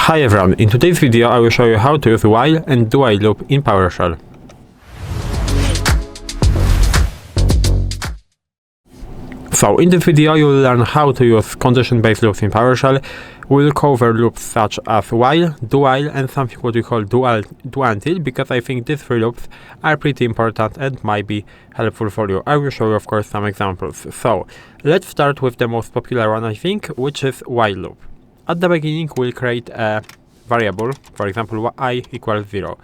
Hi everyone, in today's video I will show you how to use while and do while loop in PowerShell. So in this video you will learn how to use condition-based loops in PowerShell. We'll cover loops such as while, do while, and something what we call do until, because I think these three loops are pretty important and might be helpful for you. I will show you of course some examples. So let's start with the most popular one, I think, which is while loop. At the beginning we'll create a variable, for example I equals 0,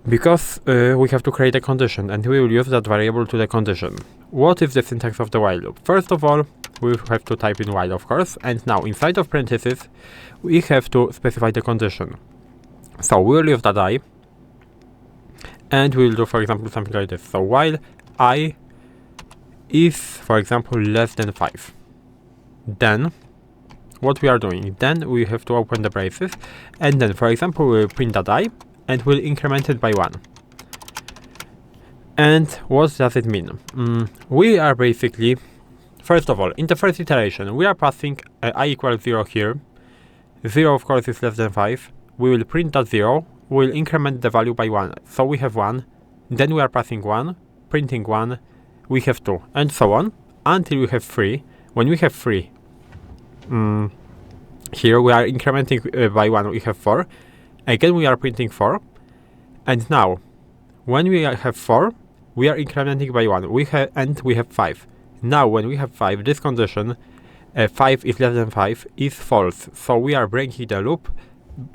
because we have to create a condition and we will use that variable to the condition. What is the syntax of the while loop? First of all, we have to type in while, of course, and now inside of parentheses we have to specify the condition. So we will use that I, and we will do, for example, something like this. So while I is, for example, less than 5, then what we are doing, then we have to open the braces, and then, for example, we'll print that I, and we'll increment it by 1. And what does it mean? We are basically, first of all, in the first iteration, we are passing I equals 0 here. 0, of course, is less than 5. We will print that 0, we'll increment the value by 1. So we have 1, then we are passing 1, printing 1, we have 2, and so on, until we have 3. When we have 3, here we are incrementing by 1, we have 4. Again we are printing 4. And now, when we have 4, we are incrementing by 1. We have 5. Now when we have 5, this condition, 5 is less than 5, is false. So we are breaking the loop,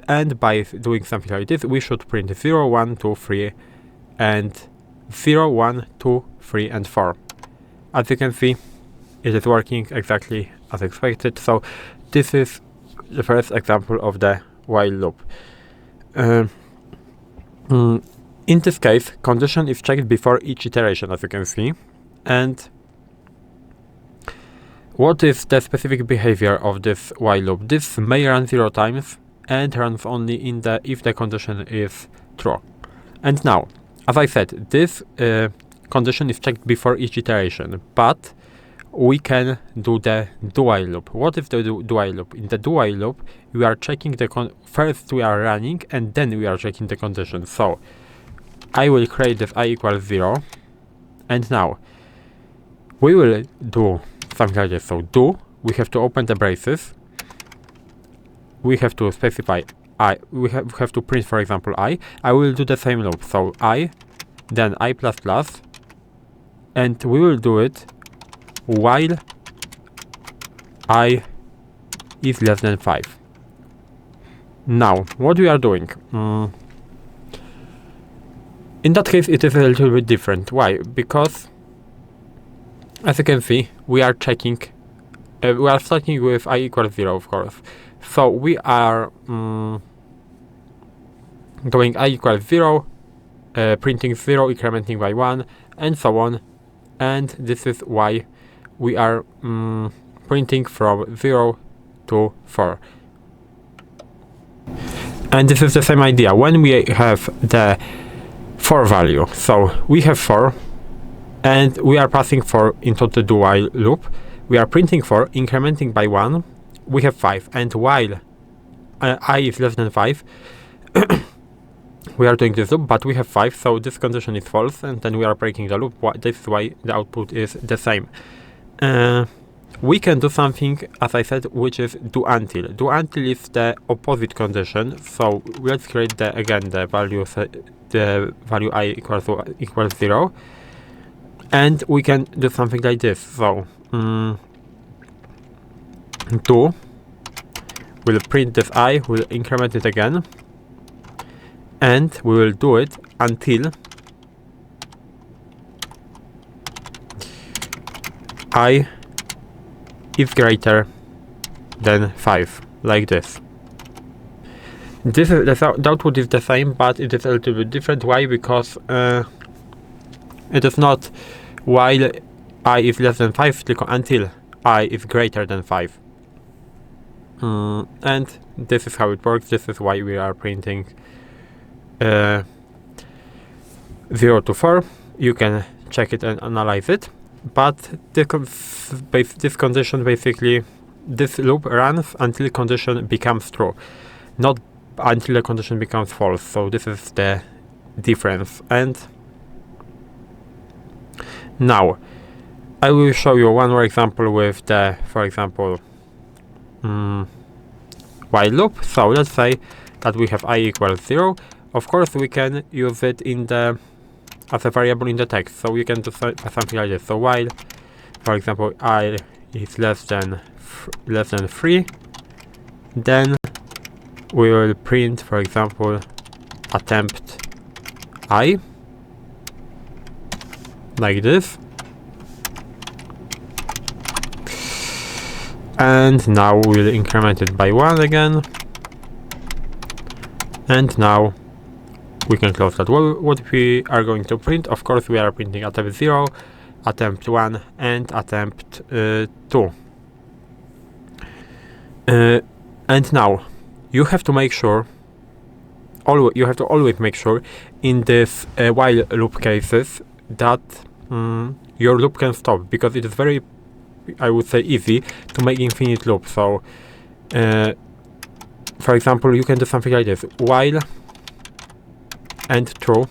and by doing something like this, we should print 0, 1, 2, 3, and 0, 1, 2, 3, and 4. As you can see, it is working exactly as expected. So this is the first example of the while loop. In this case, condition is checked before each iteration, as you can see. And what is the specific behavior of this while loop? This may run 0 times and runs only if the condition is true. And now, as I said, this condition is checked before each iteration, but we can do the do while loop. What is the do while loop? In the do while loop, we are checking first we are running, and then we are checking the condition. So I will create this I equals 0, and now we will do something like this. So do, we have to open the braces, we have to specify I, we have to print, for example, I will do the same loop. So I, then I++, and we will do it while I is less than 5. Now, what we are doing? In that case, it is a little bit different. Why? Because, as you can see, we are checking, we are starting with I equals 0, of course. So we are doing I equals 0, printing 0, incrementing by 1, and so on. And this is why we are printing from 0 to 4. And this is the same idea. When we have the 4 value, so we have 4, and we are passing 4 into the do while loop. We are printing 4, incrementing by 1, we have 5, and while I is less than 5, we are doing this loop, but we have 5, so this condition is false, and then we are breaking the loop. This is why the output is the same. We can do something, as I said, which is do until. Do until is the opposite condition. So let's create the value I equals 0, and we can do something like this. So do, we'll print this I, we'll increment it again, and we will do it until I is greater than 5, like this. This is the output is the same, but it is a little bit different. Why? Because it is not while I is less than 5, until I is greater than 5. And this is how it works. This is why we are printing 0 to 4. You can check it and analyze it. But this condition basically, this loop runs until condition becomes true. not until the condition becomes false. So this is the difference. And now I will show you one more example with the, for example, while loop. So let's say that we have I equals 0. Of course, we can use it in the as a variable in the text. So we can do something like this. So while, for example, I is less than 3, then we will print, for example, attempt I, like this. And now we'll increment it by 1 again. And now we can close that. What we are going to print, of course, we are printing attempt 0, attempt 1, and attempt 2. And now you have to make sure, you have to always make sure in this while loop cases that your loop can stop, because it is very, I would say, easy to make infinite loop. So for example, you can do something like this: while and true,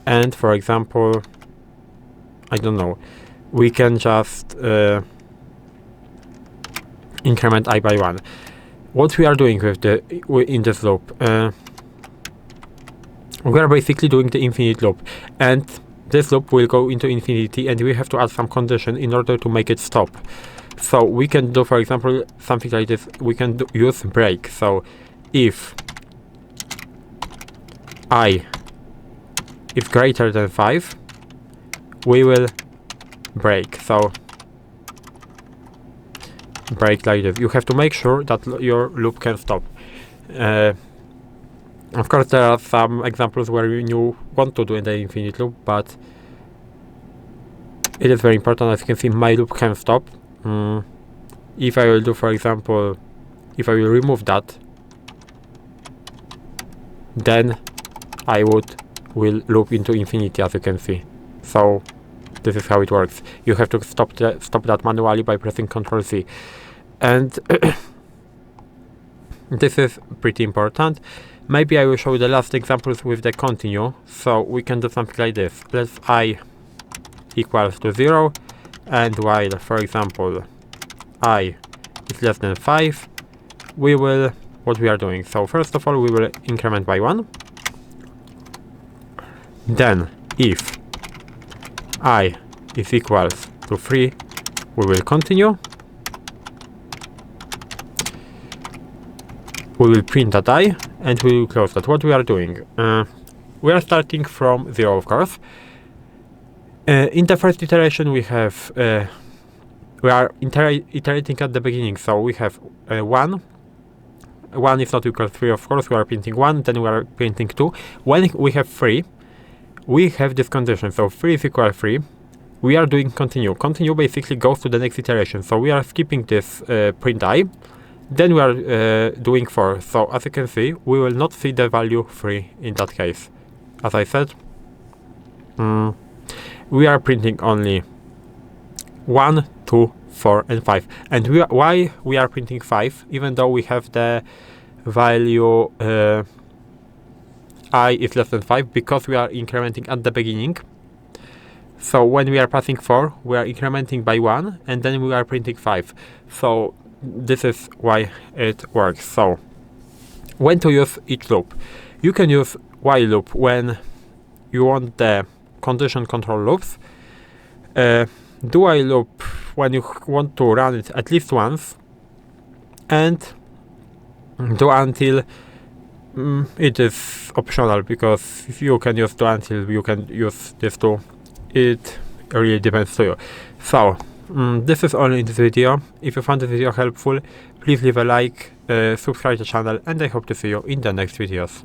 and for example, I don't know, we can just increment I by 1. What we are doing with in this loop, we are basically doing the infinite loop, and this loop will go into infinity, and we have to add some condition in order to make it stop. So we can do, for example, something like this. We can use break. So if I is greater than 5, we will break. So break like this. You have to make sure that your loop can stop. Of course, there are some examples where you want to do the infinite loop, but it is very important. As you can see, my loop can stop. If I will do, for example, if I will remove that, then I will loop into infinity, as you can see. So this is how it works. You have to stop that manually by pressing Ctrl C, and this is pretty important. Maybe I will show the last examples with the continue. So we can do something like this. Let's I equals to 0, and while, for example, I is less than 5, we will, what we are doing. So first of all, we will increment by 1. Then if I is equals to 3, we will continue. We will print that I, and we will close that. What we are doing? We are starting from 0, of course. In the first iteration, we have we are iterating at the beginning. So we have 1. 1 is not equal to 3, of course. We are printing 1. Then we are printing 2. When we have 3, we have this condition. So 3 is equal to 3. We are doing continue. Continue basically goes to the next iteration. So we are skipping this print I. Then we are doing 4. So as you can see, we will not see the value 3 in that case. As I said, we are printing only 1, 2, 4, and 5. And why we are printing 5, even though we have the value I is less than 5, because we are incrementing at the beginning. So when we are passing 4, we are incrementing by 1, and then we are printing 5. So this is why it works. So when to use each loop? You can use while loop when you want the condition control loops. Do while loop when you want to run it at least once, and do until it is optional, because if you can use do until, you can use this too. It really depends to you. So this is all in this video. If you found this video helpful, please leave a like, subscribe to the channel, and I hope to see you in the next videos.